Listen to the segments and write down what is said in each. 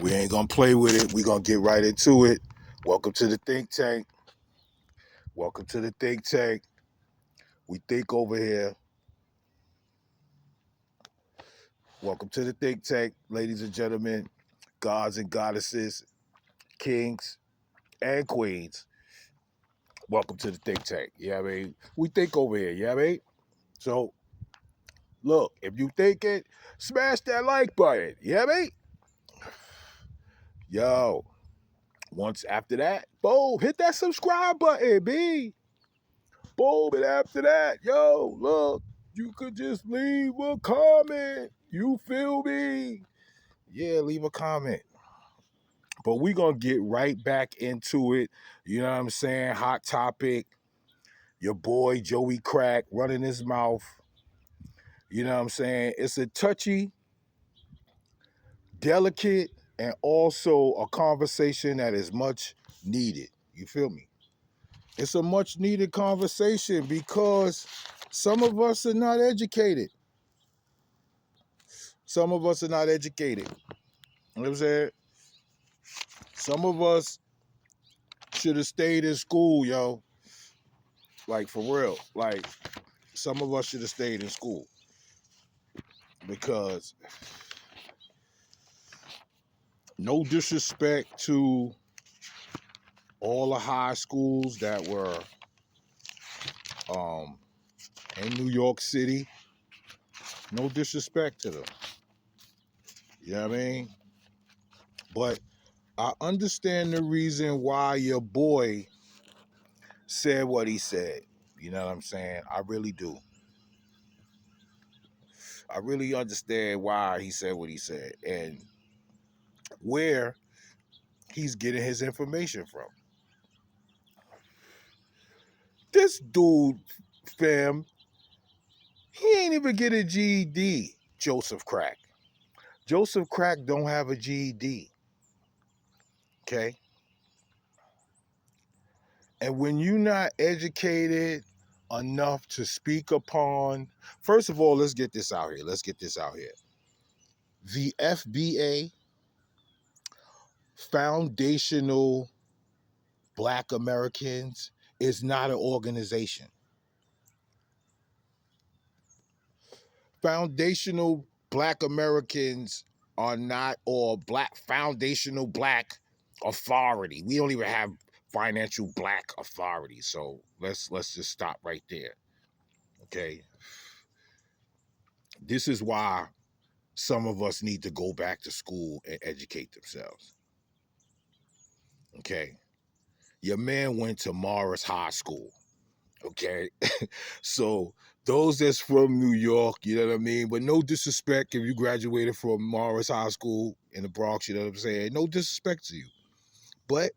We ain't gonna play with it. We gonna get right into it. Welcome to the think tank. Welcome to the think tank. We think over here. Welcome to the think tank, ladies and gentlemen, gods and goddesses, kings and queens. Welcome to the think tank. Yeah, I mean, we think over here. Yeah, I mean. So look, if you think it, smash that like button. Yeah, I mean. Yo, once after that, boom, hit that subscribe button, B. Boom, and after that, yo, look, you could just leave a comment. You feel me? Yeah, leave a comment. But we gonna get right back into it. You know what I'm saying? Hot topic. Your boy Joey Crack running his mouth. You know what I'm saying? It's a touchy, delicate, and also a conversation that is much needed. You feel me? It's a much needed conversation because some of us are not educated. Some of us are not educated. You know what I'm saying? Some of us should have stayed in school, yo. Like, for real. Like, some of us should have stayed in school. Because no disrespect to all the high schools that were um, in New York City. No disrespect to them. You know what I mean? But I understand the reason why your boy said what he said. You know what I'm saying? I really do. I really understand why he said what he said and where he's getting his information from. This dude, fam, he ain't even get a GED, Joseph Crack. Joseph Crack don't have a GED, okay? And when you're not educated enough to speak upon, first of all, let's get this out here. Let's get this out here. The FBA, Foundational Black Americans, is not an organization. Foundational Black Americans are not, or Black Foundational Black Authority. We don't even have financial Black authority. So let's just stop right there. Okay. This is why some of us need to go back to school and educate themselves. Okay. Your man went to Morris High School. Okay. So those that's from New York, you know what I mean? But no disrespect if you graduated from Morris High School in the Bronx, you know what I'm saying? No disrespect to you. But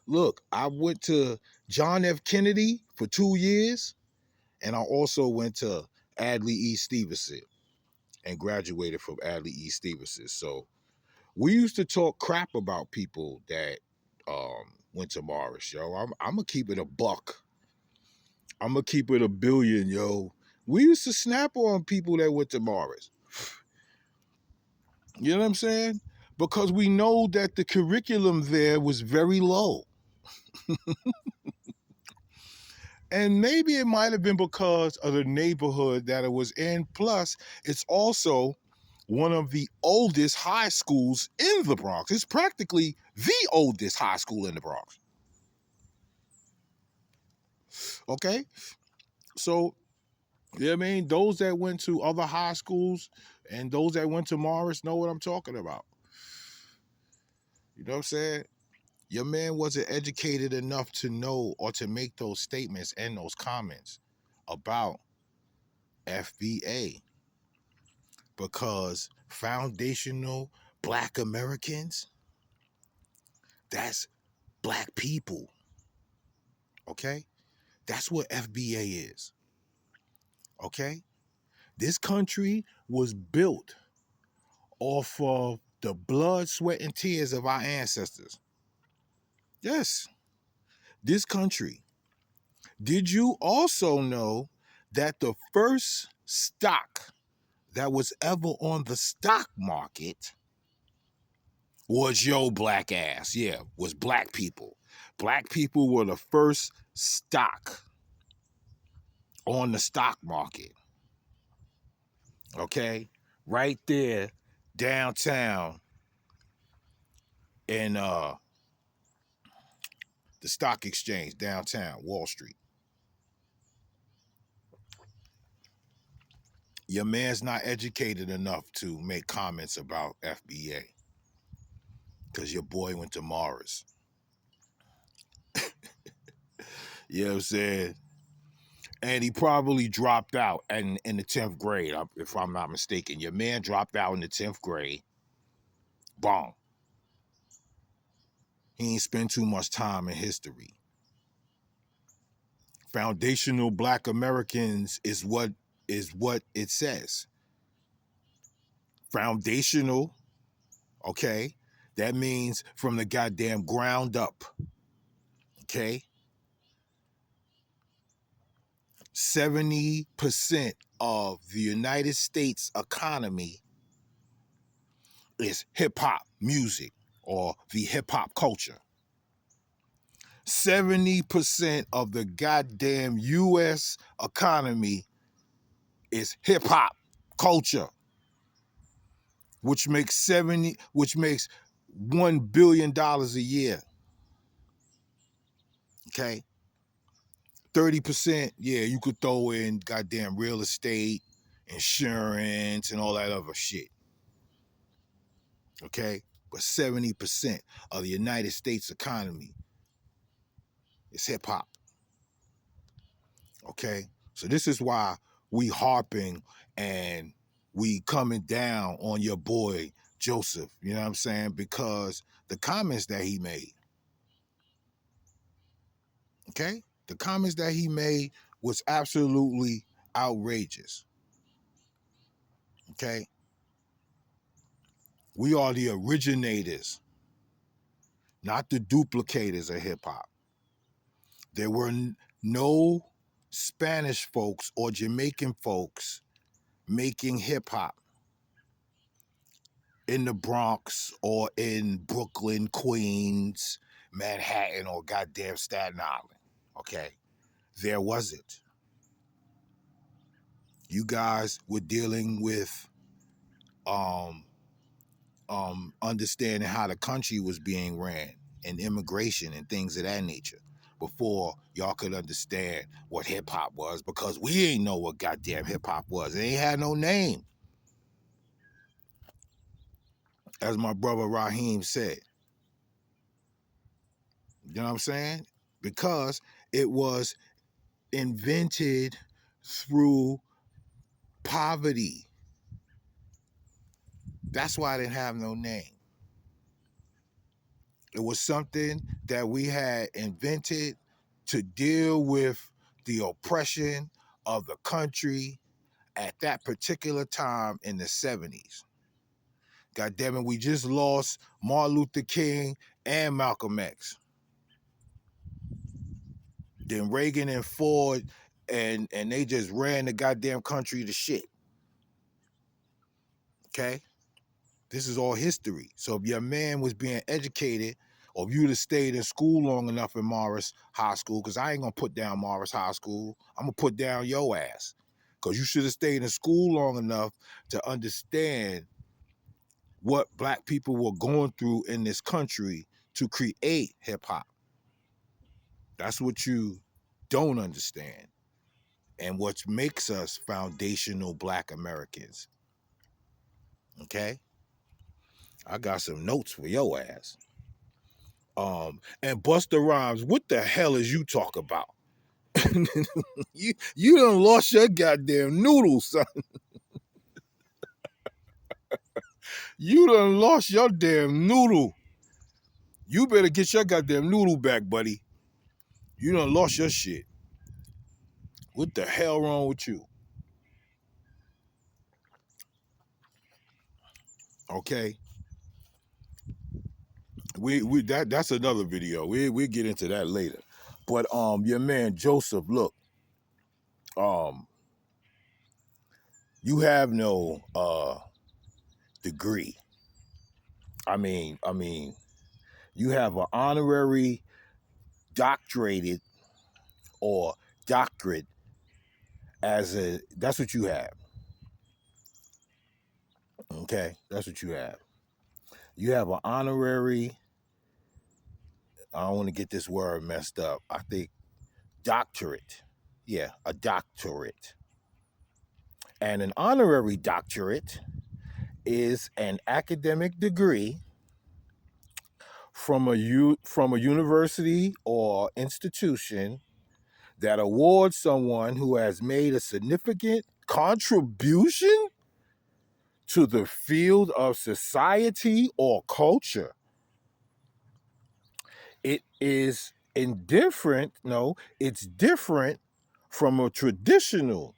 look, I went to John F. Kennedy for 2 years, and I also went to Adley E. Stevenson and graduated from Adley E. Stevenson. So we used to talk crap about people that went to Morris, yo. I'm gonna keep it a buck. I'm gonna keep it a billion, yo. We used to snap on people that went to Morris. You know what I'm saying? Because we know that the curriculum there was very low. And maybe it might have been because of the neighborhood that it was in. Plus, it's also one of the oldest high schools in the Bronx. It's practically the oldest high school in the Bronx. Okay? So, you know what I mean? Those that went to other high schools and those that went to Morris know what I'm talking about. You know what I'm saying? Your man wasn't educated enough to know or to make those statements and those comments about FBA because foundational Black Americans, that's Black people. Okay? That's what FBA is. Okay? This country was built off of the blood, sweat, and tears of our ancestors. Yes, this country. Did you also know that the first stock that was ever on the stock market Was your black ass. Yeah, was black people. Black people were the first stock on the stock market. Okay? Right there, downtown in the stock exchange, downtown, Wall Street. Your man's not educated enough to make comments about FBA because your boy went to Morris. You know what I'm saying? And he probably dropped out in the 10th grade, if I'm not mistaken. Your man dropped out in the 10th grade. Bong. He ain't spend too much time in history. Foundational Black Americans is what it says. Foundational, okay? That means from the goddamn ground up. Okay? 70% of the United States economy is hip hop music or the hip hop culture. 70% of the goddamn US economy is hip hop culture, which makes $1 billion a year. Okay. 30%, yeah, you could throw in goddamn real estate, insurance, and all that other shit. Okay? But 70% of the United States economy is hip hop. Okay? So this is why we harping and we coming down on your boy Joseph, you know what I'm saying? Because the comments that he made, okay? The comments that he made was absolutely outrageous. Okay? We are the originators, not the duplicators of hip hop. There were no Spanish folks or Jamaican folks making hip hop in the Bronx or in Brooklyn, Queens, Manhattan, or goddamn Staten Island. Okay? There wasn't. You guys were dealing with understanding how the country was being ran and immigration and things of that nature before y'all could understand what hip hop was, because we ain't know what goddamn hip hop was. It ain't had no name. As my brother Raheem said. You know what I'm saying? Because it was invented through poverty. That's why it didn't have no name. It was something that we had invented to deal with the oppression of the country at that particular time in the 70s. God damn it, we just lost Martin Luther King and Malcolm X. Then Reagan and Ford and they just ran the goddamn country to shit. Okay? This is all history. So if your man was being educated, or if you'd have stayed in school long enough in Morris High School, because I ain't gonna put down Morris High School, I'm gonna put down your ass. Because you should have stayed in school long enough to understand what black people were going through in this country to create hip hop. That's what you don't understand. And what makes us foundational Black Americans. Okay? I got some notes for your ass. And Busta Rhymes, what the hell is you talk about? you done lost your goddamn noodle, son. You done lost your damn noodle. You better get your goddamn noodle back, buddy. You done lost your shit. What the hell wrong with you? Okay. That's another video. We get into that later. But your man Joseph, look, you have no degree. you have an honorary doctorated or doctorate that's what you have. Okay, that's what you have. You have an honorary, I don't want to get this word messed up. I think doctorate. Yeah, a doctorate. And an honorary doctorate is an academic degree from a university or institution that awards someone who has made a significant contribution to the field of society or culture. It is indifferent, no, it's different from a traditional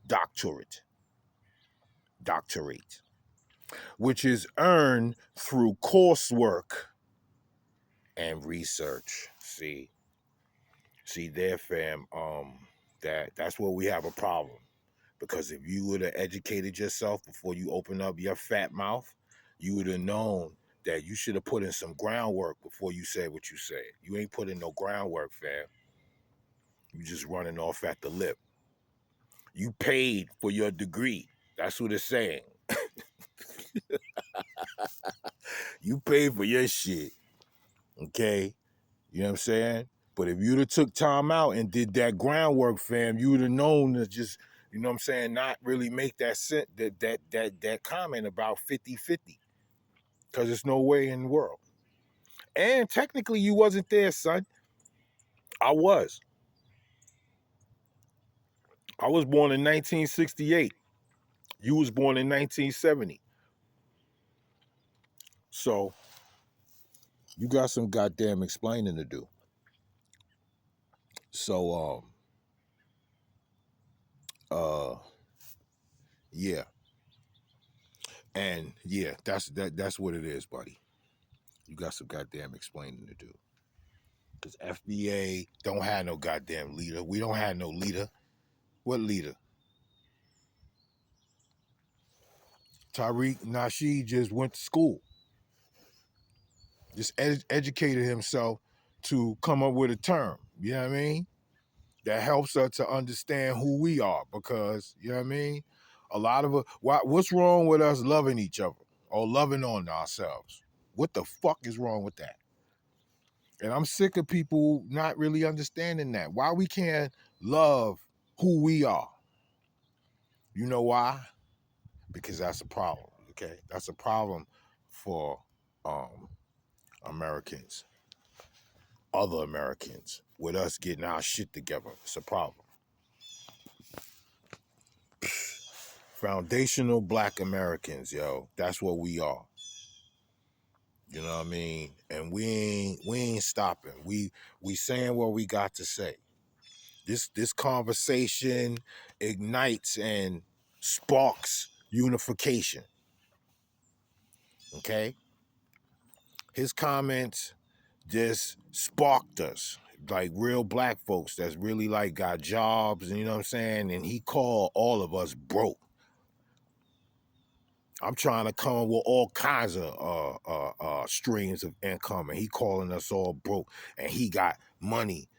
doctorate, which is earned through coursework and research. See there, fam. That's where we have a problem. Because if you would have educated yourself before you open up your fat mouth, you would have known that you should have put in some groundwork before you said what you said. You ain't put in no groundwork, fam. You just running off at the lip. You paid for your degree. That's what it's saying. You paid for your shit. Okay? You know what I'm saying? But if you'd have took time out and did that groundwork, fam, you would have known to just, you know what I'm saying, not really make that comment about 50-50. Because there's no way in the world. And technically you wasn't there, son. I was. I was born in 1968. You was born in 1970. So you got some goddamn explaining to do. So yeah. And yeah, that's what it is, buddy. You got some goddamn explaining to do. Because FBA don't have no goddamn leader. We don't have no leader. What leader? Tariq Nasheed just went to school. Just educated himself to come up with a term. You know what I mean? That helps us to understand who we are. Because, you know what I mean? A lot of us, what's wrong with us loving each other or loving on ourselves? What the fuck is wrong with that? And I'm sick of people not really understanding that. Why we can't love who we are? You know why? Because that's a problem. Okay, that's a problem for Americans, other Americans, with us getting our shit together. It's a problem. Foundational Black Americans, yo. That's what we are. You know what I mean? And we ain't stopping. We saying what we got to say. This conversation ignites and sparks unification. Okay? His comments just sparked us. Like real black folks that's really like got jobs, and you know what I'm saying? And he called all of us broke. I'm trying to come up with all kinds of streams of income, and he calling us all broke, and he got money,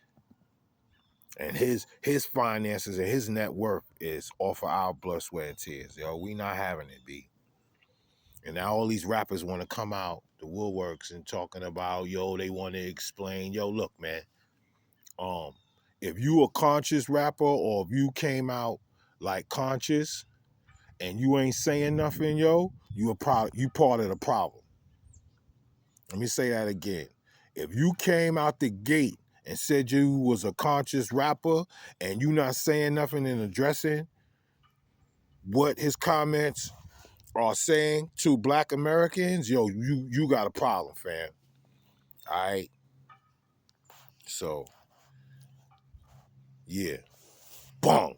and his finances and his net worth is off of our blood, sweat, and tears. Yo, we not having it, B. And now all these rappers want to come out the woodworks and talking about, yo, they want to explain, yo, look, man, if you a conscious rapper or if you came out like conscious and you ain't saying nothing, yo, you part of the problem. Let me say that again. If you came out the gate and said you was a conscious rapper and you not saying nothing and addressing what his comments are saying to Black Americans, yo, you got a problem, fam. All right? So, yeah. Bong.